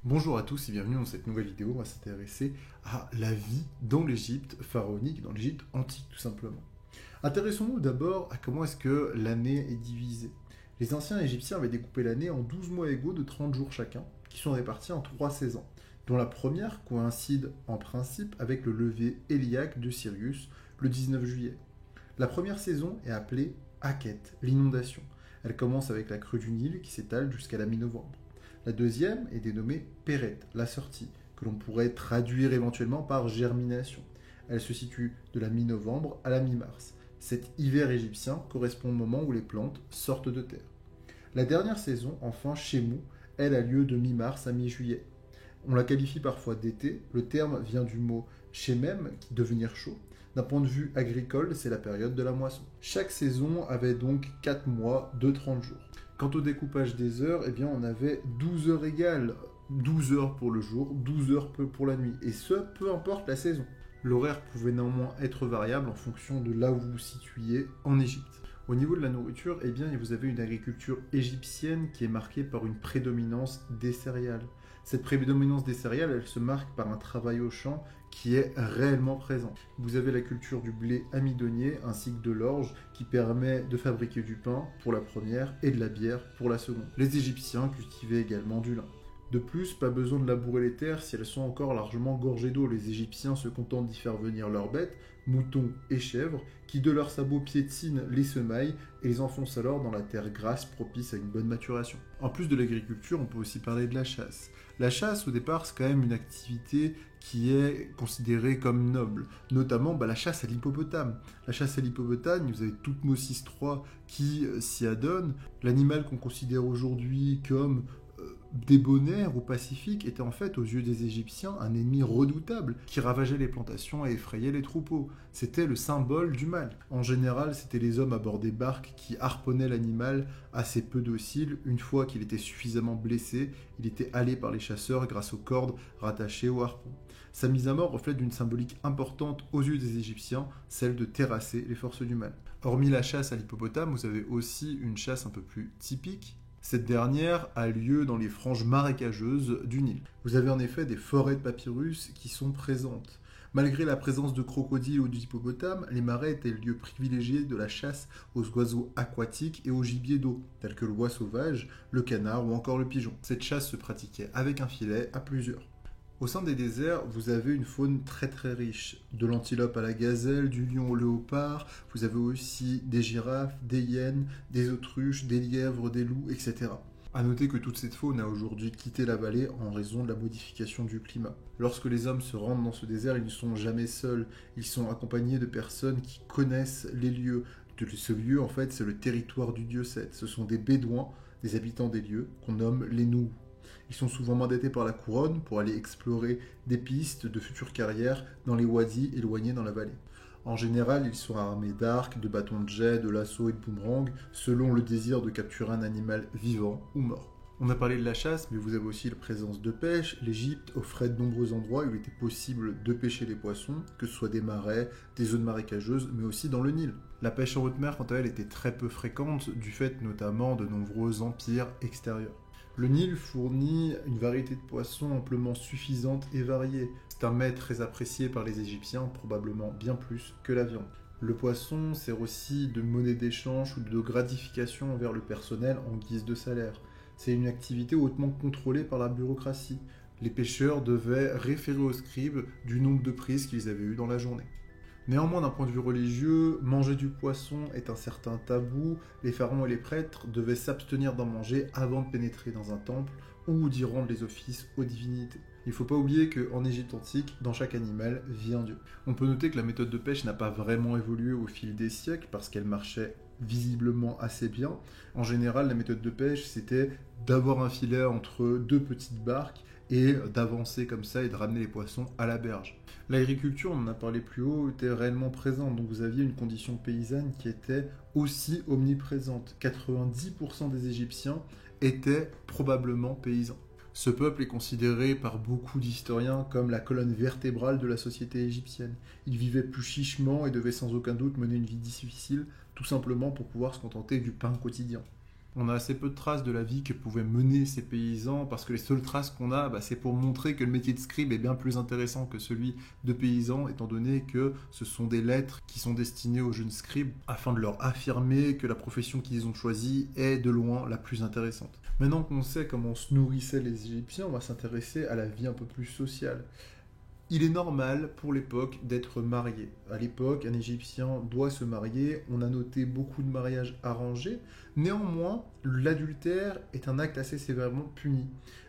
Bonjour à tous et bienvenue dans cette nouvelle vidéo. On va s'intéresser à la vie dans l'Égypte pharaonique, dans l'Égypte antique tout simplement. Intéressons-nous d'abord à comment est-ce que l'année est divisée. Les anciens Égyptiens avaient découpé l'année en 12 mois égaux de 30 jours chacun, qui sont répartis en 3 saisons, dont la première coïncide en principe avec le lever héliaque de Sirius le 19 juillet. La première saison est appelée Akhet, l'inondation. Elle commence avec la crue du Nil qui s'étale jusqu'à la mi-novembre. La deuxième est dénommée Péret, la sortie, que l'on pourrait traduire éventuellement par germination. Elle se situe de la mi-novembre à la mi-mars. Cet hiver égyptien correspond au moment où les plantes sortent de terre. La dernière saison, enfin Shemou, elle a lieu de mi-mars à mi-juillet. On la qualifie parfois d'été, le terme vient du mot shemem, devenir chaud. D'un point de vue agricole, c'est la période de la moisson. Chaque saison avait donc 4 mois de 30 jours. Quant au découpage des heures, eh bien on avait 12 heures égales, 12 heures pour le jour, 12 heures pour la nuit, et ce, peu importe la saison. L'horaire pouvait néanmoins être variable en fonction de là où vous vous situiez en Égypte. Au niveau de la nourriture, eh bien, vous avez une agriculture égyptienne qui est marquée par une prédominance des céréales. Cette prédominance des céréales, elle se marque par un travail au champ qui est réellement présent. Vous avez la culture du blé amidonnier ainsi que de l'orge qui permet de fabriquer du pain pour la première et de la bière pour la seconde. Les Égyptiens cultivaient également du lin. De plus, pas besoin de labourer les terres si elles sont encore largement gorgées d'eau. Les Égyptiens se contentent d'y faire venir leurs bêtes, moutons et chèvres, qui de leurs sabots piétinent les semailles et les enfoncent alors dans la terre grasse propice à une bonne maturation. En plus de l'agriculture, on peut aussi parler de la chasse. La chasse, au départ, c'est quand même une activité qui est considérée comme noble, notamment la chasse à l'hippopotame. La chasse à l'hippopotame, vous avez Toutmosis III qui s'y adonne. L'animal qu'on considère aujourd'hui comme débonnaire ou pacifique était en fait aux yeux des Égyptiens un ennemi redoutable qui ravageait les plantations et effrayait les troupeaux. C'était le symbole du mal. En général, c'était les hommes à bord des barques qui harponnaient l'animal assez peu docile. Une fois qu'il était suffisamment blessé, il était halé par les chasseurs grâce aux cordes rattachées au harpon. Sa mise à mort reflète d'une symbolique importante aux yeux des Égyptiens, celle de terrasser les forces du mal. Hormis la chasse à l'hippopotame, vous avez aussi une chasse un peu plus typique. Cette dernière a lieu dans les franges marécageuses du Nil. Vous avez en effet des forêts de papyrus qui sont présentes. Malgré la présence de crocodiles ou d'hippopotames, les marais étaient le lieu privilégié de la chasse aux oiseaux aquatiques et aux gibiers d'eau, tels que le oie sauvage, le canard ou encore le pigeon. Cette chasse se pratiquait avec un filet à plusieurs. Au sein des déserts, vous avez une faune très très riche, de l'antilope à la gazelle, du lion au léopard, vous avez aussi des girafes, des hyènes, des autruches, des lièvres, des loups, etc. A noter que toute cette faune a aujourd'hui quitté la vallée en raison de la modification du climat. Lorsque les hommes se rendent dans ce désert, ils ne sont jamais seuls, ils sont accompagnés de personnes qui connaissent les lieux. Ce lieu, en fait, c'est le territoire du dieu Seth. Ce sont des bédouins, des habitants des lieux, qu'on nomme les Nous. Ils sont souvent mandatés par la couronne pour aller explorer des pistes de futures carrières dans les wadis éloignés dans la vallée. En général, ils sont armés d'arcs, de bâtons de jet, de lasso et de boomerangs, selon le désir de capturer un animal vivant ou mort. On a parlé de la chasse, mais vous avez aussi la présence de pêche. L'Égypte offrait de nombreux endroits où il était possible de pêcher les poissons, que ce soit des marais, des zones marécageuses, mais aussi dans le Nil. La pêche en haute mer, quant à elle, était très peu fréquente, du fait notamment de nombreux empires extérieurs. Le Nil fournit une variété de poissons amplement suffisante et variée. C'est un mets très apprécié par les Égyptiens, probablement bien plus que la viande. Le poisson sert aussi de monnaie d'échange ou de gratification envers le personnel en guise de salaire. C'est une activité hautement contrôlée par la bureaucratie. Les pêcheurs devaient référer aux scribes du nombre de prises qu'ils avaient eues dans la journée. Néanmoins, d'un point de vue religieux, manger du poisson est un certain tabou. Les pharaons et les prêtres devaient s'abstenir d'en manger avant de pénétrer dans un temple ou d'y rendre les offices aux divinités. Il ne faut pas oublier qu'en Égypte antique, dans chaque animal vit un dieu. On peut noter que la méthode de pêche n'a pas vraiment évolué au fil des siècles parce qu'elle marchait visiblement assez bien. En général, la méthode de pêche, c'était d'avoir un filet entre deux petites barques et d'avancer comme ça et de ramener les poissons à la berge. L'agriculture, on en a parlé plus haut, était réellement présente, donc vous aviez une condition paysanne qui était aussi omniprésente. 90% des Égyptiens étaient probablement paysans. Ce peuple est considéré par beaucoup d'historiens comme la colonne vertébrale de la société égyptienne. Il vivait plus chichement et devait sans aucun doute mener une vie difficile, tout simplement pour pouvoir se contenter du pain quotidien. On a assez peu de traces de la vie que pouvaient mener ces paysans, parce que les seules traces qu'on a, c'est pour montrer que le métier de scribe est bien plus intéressant que celui de paysan, étant donné que ce sont des lettres qui sont destinées aux jeunes scribes, afin de leur affirmer que la profession qu'ils ont choisie est de loin la plus intéressante. Maintenant qu'on sait comment se nourrissaient les Égyptiens, on va s'intéresser à la vie un peu plus sociale. Il est normal pour l'époque d'être marié. À l'époque, un Égyptien doit se marier. On a noté beaucoup de mariages arrangés. Néanmoins, l'adultère est un acte assez sévèrement puni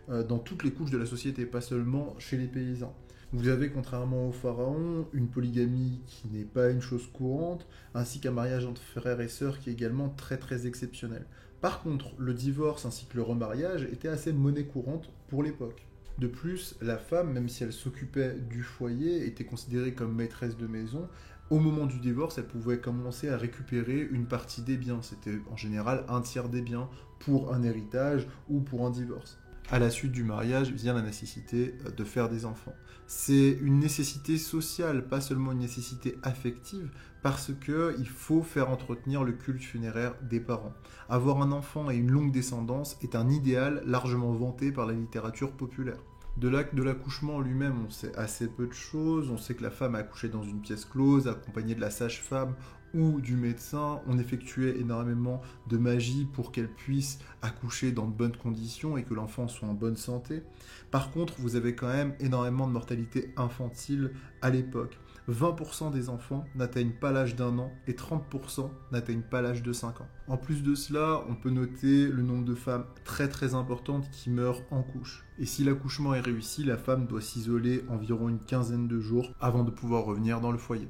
dans toutes les couches de la société, pas seulement chez les paysans. Vous avez, contrairement au pharaon, une polygamie qui n'est pas une chose courante, ainsi qu'un mariage entre frères et sœurs qui est également très très exceptionnel. Par contre, le divorce ainsi que le remariage étaient assez monnaie courante pour l'époque. De plus, la femme, même si elle s'occupait du foyer, était considérée comme maîtresse de maison. Au moment du divorce, elle pouvait commencer à récupérer une partie des biens. C'était en général un tiers des biens pour un héritage ou pour un divorce. À la suite du mariage vient la nécessité de faire des enfants. C'est une nécessité sociale, pas seulement une nécessité affective, parce qu'il faut faire entretenir le culte funéraire des parents. Avoir un enfant et une longue descendance est un idéal largement vanté par la littérature populaire. De l'acte de l'accouchement lui-même, on sait assez peu de choses. On sait que la femme a accouché dans une pièce close, accompagnée de la sage-femme ou du médecin. On effectuait énormément de magie pour qu'elle puisse accoucher dans de bonnes conditions et que l'enfant soit en bonne santé. Par contre, vous avez quand même énormément de mortalité infantile à l'époque. 20% des enfants n'atteignent pas l'âge d'1 an et 30% n'atteignent pas l'âge de 5 ans. En plus de cela, on peut noter le nombre de femmes très très importantes qui meurent en couche. Et si l'accouchement est réussi, la femme doit s'isoler environ une quinzaine de jours avant de pouvoir revenir dans le foyer.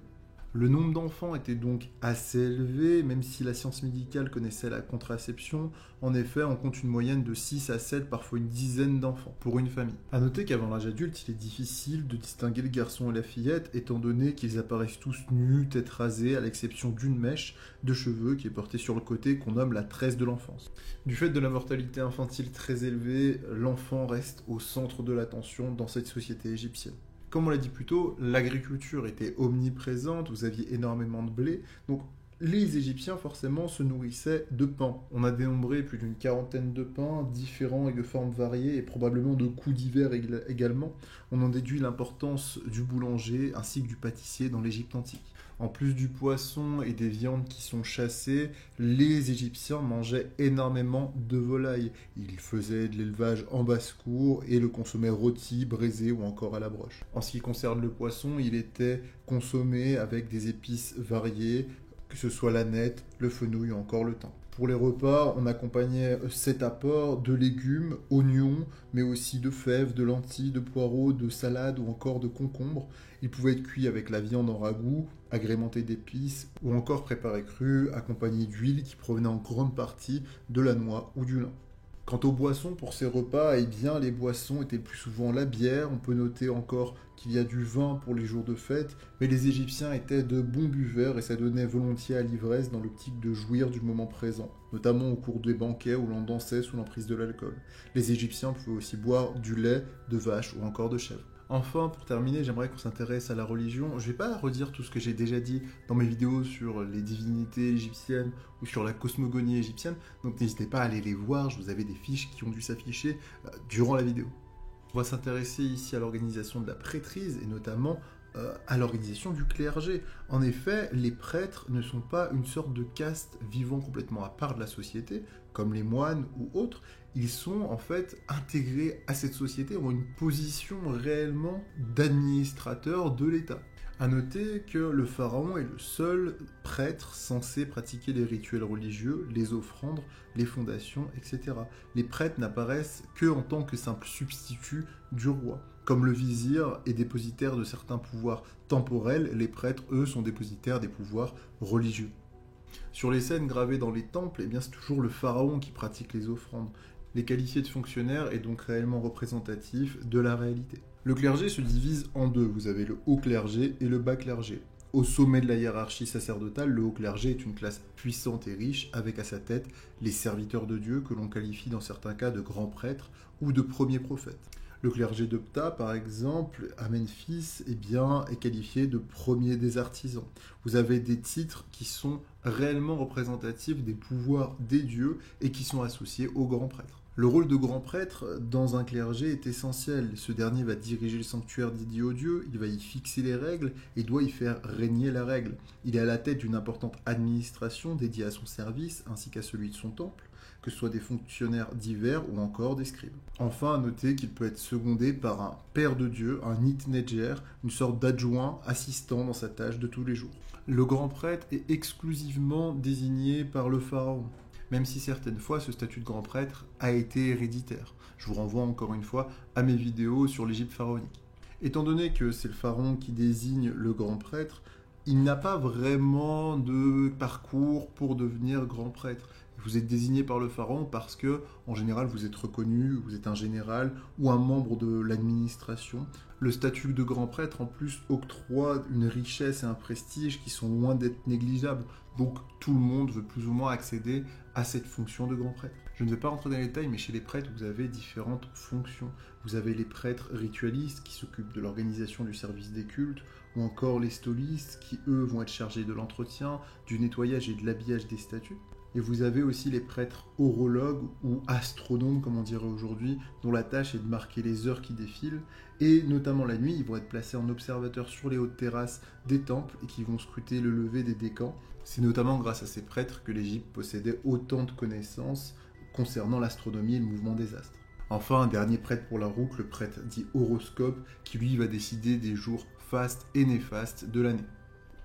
Le nombre d'enfants était donc assez élevé, même si la science médicale connaissait la contraception. En effet, on compte une moyenne de 6 à 7, parfois une dizaine d'enfants pour une famille. A noter qu'avant l'âge adulte, il est difficile de distinguer le garçon et la fillette, étant donné qu'ils apparaissent tous nus, tête rasée, à l'exception d'une mèche de cheveux qui est portée sur le côté, qu'on nomme la tresse de l'enfance. Du fait de la mortalité infantile très élevée, l'enfant reste au centre de l'attention dans cette société égyptienne. Comme on l'a dit plus tôt, l'agriculture était omniprésente, vous aviez énormément de blé, donc les Égyptiens forcément se nourrissaient de pain. On a dénombré plus d'une quarantaine de pains, différents et de formes variées, et probablement de coups divers également. On en déduit l'importance du boulanger ainsi que du pâtissier dans l'Égypte antique. En plus du poisson et des viandes qui sont chassées, les Égyptiens mangeaient énormément de volailles. Ils faisaient de l'élevage en basse-cour et le consommaient rôti, braisé ou encore à la broche. En ce qui concerne le poisson, il était consommé avec des épices variées, que ce soit l'aneth, le fenouil ou encore le thym. Pour les repas, on accompagnait cet apport de légumes, oignons, mais aussi de fèves, de lentilles, de poireaux, de salades ou encore de concombres. Il pouvait être cuit avec la viande en ragoût, agrémenté d'épices ou encore préparé cru, accompagné d'huile qui provenait en grande partie de la noix ou du lin. Quant aux boissons, pour ces repas, les boissons étaient le plus souvent la bière. On peut noter encore qu'il y a du vin pour les jours de fête, mais les Égyptiens étaient de bons buveurs et ça donnait volontiers à l'ivresse dans l'optique de jouir du moment présent, notamment au cours des banquets où l'on dansait sous l'emprise de l'alcool. Les Égyptiens pouvaient aussi boire du lait de vache ou encore de chèvre. Enfin, pour terminer, j'aimerais qu'on s'intéresse à la religion. Je ne vais pas redire tout ce que j'ai déjà dit dans mes vidéos sur les divinités égyptiennes ou sur la cosmogonie égyptienne, donc n'hésitez pas à aller les voir, je vous avais des fiches qui ont dû s'afficher durant la vidéo. On va s'intéresser ici à l'organisation de la prêtrise et notamment à l'organisation du clergé. En effet, les prêtres ne sont pas une sorte de caste vivant complètement à part de la société, comme les moines ou autres. Ils sont en fait intégrés à cette société, ont une position réellement d'administrateur de l'État. A noter que le pharaon est le seul prêtre censé pratiquer les rituels religieux, les offrandes, les fondations, etc. Les prêtres n'apparaissent que en tant que simples substituts du roi. Comme le vizir est dépositaire de certains pouvoirs temporels, les prêtres, eux, sont dépositaires des pouvoirs religieux. Sur les scènes gravées dans les temples, c'est toujours le pharaon qui pratique les offrandes. Les qualifier de fonctionnaire est donc réellement représentatif de la réalité. Le clergé se divise en deux. Vous avez le haut clergé et le bas clergé. Au sommet de la hiérarchie sacerdotale, le haut clergé est une classe puissante et riche, avec à sa tête les serviteurs de Dieu, que l'on qualifie dans certains cas de grands prêtres ou de premiers prophètes. Le clergé de Ptah, par exemple, à Memphis, est qualifié de premier des artisans. Vous avez des titres qui sont réellement représentatifs des pouvoirs des dieux et qui sont associés au grand prêtre. Le rôle de grand prêtre dans un clergé est essentiel. Ce dernier va diriger le sanctuaire dédié aux dieux, il va y fixer les règles et doit y faire régner la règle. Il est à la tête d'une importante administration dédiée à son service ainsi qu'à celui de son temple, que ce soit des fonctionnaires divers ou encore des scribes. Enfin, à noter qu'il peut être secondé par un père de Dieu, un nitnéger, une sorte d'adjoint assistant dans sa tâche de tous les jours. Le grand prêtre est exclusivement désigné par le pharaon, même si certaines fois ce statut de grand prêtre a été héréditaire. Je vous renvoie encore une fois à mes vidéos sur l'Égypte pharaonique. Étant donné que c'est le pharaon qui désigne le grand prêtre, il n'a pas vraiment de parcours pour devenir grand prêtre. Vous êtes désigné par le pharaon parce que, en général, vous êtes reconnu, vous êtes un général ou un membre de l'administration. Le statut de grand prêtre, en plus, octroie une richesse et un prestige qui sont loin d'être négligeables. Donc, tout le monde veut plus ou moins accéder à cette fonction de grand prêtre. Je ne vais pas rentrer dans les détails, mais chez les prêtres, vous avez différentes fonctions. Vous avez les prêtres ritualistes qui s'occupent de l'organisation du service des cultes, ou encore les stolistes qui, eux, vont être chargés de l'entretien, du nettoyage et de l'habillage des statues. Et vous avez aussi les prêtres horologues ou astronomes, comme on dirait aujourd'hui, dont la tâche est de marquer les heures qui défilent. Et notamment la nuit, ils vont être placés en observateurs sur les hautes terrasses des temples et qui vont scruter le lever des décans. C'est notamment grâce à ces prêtres que l'Égypte possédait autant de connaissances concernant l'astronomie et le mouvement des astres. Enfin, un dernier prêtre pour la route, le prêtre dit horoscope, qui lui va décider des jours fastes et néfastes de l'année.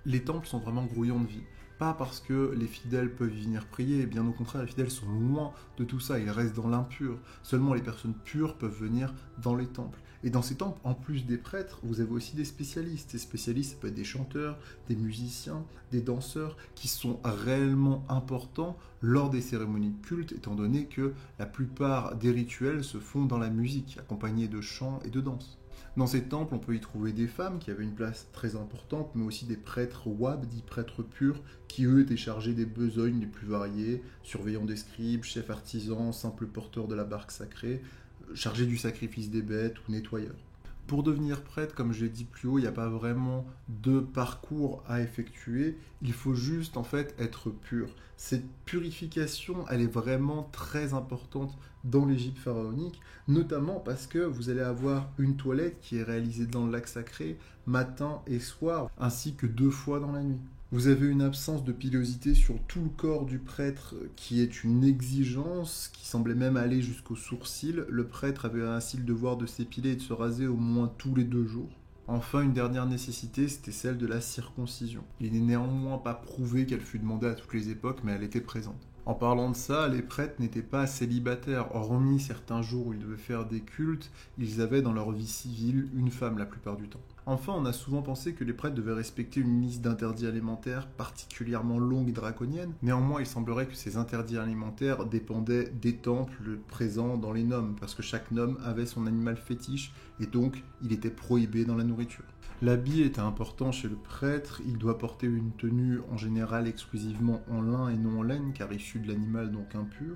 Les temples sont vraiment grouillants de vie. Pas parce que les fidèles peuvent y venir prier, bien au contraire, les fidèles sont loin de tout ça, ils restent dans l'impur. Seulement les personnes pures peuvent venir dans les temples. Et dans ces temples, en plus des prêtres, vous avez aussi des spécialistes. Ces spécialistes, ça peut être des chanteurs, des musiciens, des danseurs, qui sont réellement importants lors des cérémonies de culte, étant donné que la plupart des rituels se font dans la musique, accompagnés de chants et de danses. Dans ces temples, on peut y trouver des femmes qui avaient une place très importante, mais aussi des prêtres wab, dits prêtres purs, qui eux étaient chargés des besognes les plus variées, surveillants des scribes, chefs artisans, simples porteurs de la barque sacrée, chargés du sacrifice des bêtes ou nettoyeurs. Pour devenir prêtre, comme je l'ai dit plus haut, il n'y a pas vraiment de parcours à effectuer, il faut juste en fait être pur. Cette purification, elle est vraiment très importante dans l'Égypte pharaonique, notamment parce que vous allez avoir une toilette qui est réalisée dans le lac sacré matin et soir, ainsi que 2 fois dans la nuit. Vous avez une absence de pilosité sur tout le corps du prêtre qui est une exigence qui semblait même aller jusqu'aux sourcils. Le prêtre avait ainsi le devoir de s'épiler et de se raser au moins tous les 2 jours. Enfin, une dernière nécessité, c'était celle de la circoncision. Il n'est néanmoins pas prouvé qu'elle fut demandée à toutes les époques, mais elle était présente. En parlant de ça, les prêtres n'étaient pas célibataires, hormis certains jours où ils devaient faire des cultes, ils avaient dans leur vie civile une femme la plupart du temps. Enfin, on a souvent pensé que les prêtres devaient respecter une liste d'interdits alimentaires particulièrement longue et draconienne. Néanmoins, il semblerait que ces interdits alimentaires dépendaient des temples présents dans les nomes, parce que chaque nome avait son animal fétiche, et donc il était prohibé dans la nourriture. L'habit était important chez le prêtre, il doit porter une tenue en général exclusivement en lin et non en laine, car issue de l'animal donc impur.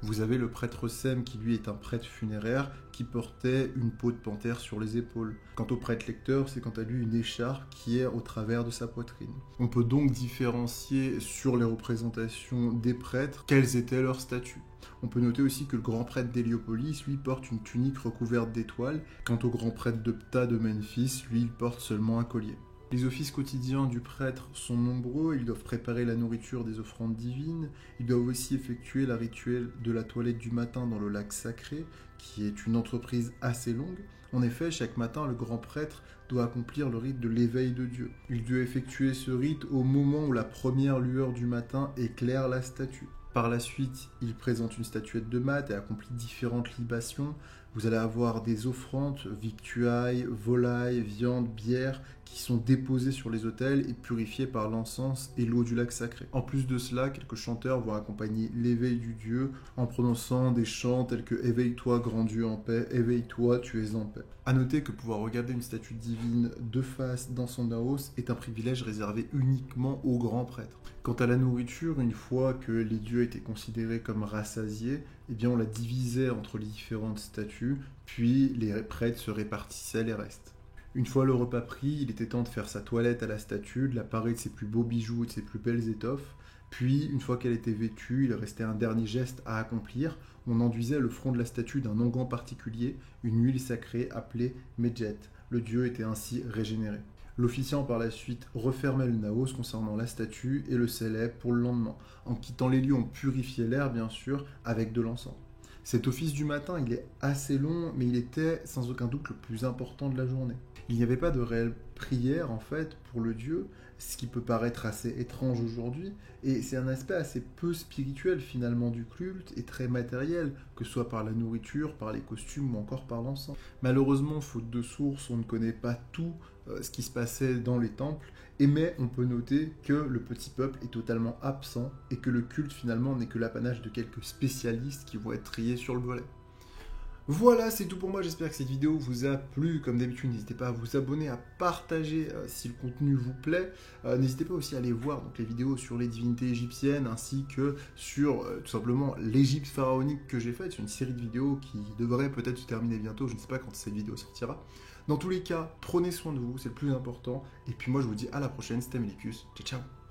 Vous avez le prêtre Sem qui lui est un prêtre funéraire qui portait une peau de panthère sur les épaules. Quant au prêtre lecteur, c'est quant à lui une écharpe qui est au travers de sa poitrine. On peut donc différencier sur les représentations des prêtres quels étaient leurs statuts. On peut noter aussi que le grand prêtre d'Héliopolis, lui, porte une tunique recouverte d'étoiles. Quant au grand prêtre de Ptah de Memphis, lui, il porte seulement un collier. Les offices quotidiens du prêtre sont nombreux, ils doivent préparer la nourriture des offrandes divines, ils doivent aussi effectuer la rituel de la toilette du matin dans le lac sacré, qui est une entreprise assez longue. En effet, chaque matin, le grand prêtre doit accomplir le rite de l'éveil de Dieu. Il doit effectuer ce rite au moment où la première lueur du matin éclaire la statue. Par la suite, il présente une statuette de mat et accomplit différentes libations. Vous allez avoir des offrandes, victuailles, volailles, viande, bière, qui sont déposés sur les autels et purifiés par l'encens et l'eau du lac sacré. En plus de cela, quelques chanteurs vont accompagner l'éveil du dieu en prononçant des chants tels que « Éveille-toi, grand Dieu en paix, éveille-toi, tu es en paix ». A noter que pouvoir regarder une statue divine de face dans son naos est un privilège réservé uniquement aux grands prêtres. Quant à la nourriture, une fois que les dieux étaient considérés comme rassasiés, eh bien on la divisait entre les différentes statues, puis les prêtres se répartissaient les restes. Une fois le repas pris, il était temps de faire sa toilette à la statue, de la parer de ses plus beaux bijoux et de ses plus belles étoffes. Puis, une fois qu'elle était vêtue, il restait un dernier geste à accomplir. On enduisait le front de la statue d'un onguent particulier, une huile sacrée appelée Medjet. Le dieu était ainsi régénéré. L'officiant par la suite refermait le naos concernant la statue et le scellait pour le lendemain. En quittant les lieux, on purifiait l'air bien sûr avec de l'encens. Cet office du matin, il est assez long, mais il était sans aucun doute le plus important de la journée. Il n'y avait pas de réelle prière en fait pour le dieu, ce qui peut paraître assez étrange aujourd'hui, et c'est un aspect assez peu spirituel finalement du culte et très matériel, que ce soit par la nourriture, par les costumes ou encore par l'encens. Malheureusement, faute de sources, on ne connaît pas tout ce qui se passait dans les temples, mais on peut noter que le petit peuple est totalement absent et que le culte finalement n'est que l'apanage de quelques spécialistes qui vont être triés sur le volet. Voilà, c'est tout pour moi, j'espère que cette vidéo vous a plu. Comme d'habitude, n'hésitez pas à vous abonner, à partager si le contenu vous plaît. N'hésitez pas aussi à aller voir donc, les vidéos sur les divinités égyptiennes, ainsi que sur tout simplement l'Égypte pharaonique que j'ai faite. C'est une série de vidéos qui devrait peut-être se terminer bientôt, je ne sais pas quand cette vidéo sortira. Dans tous les cas, prenez soin de vous, c'est le plus important. Et puis moi, je vous dis à la prochaine, c'était Melicus, ciao ciao.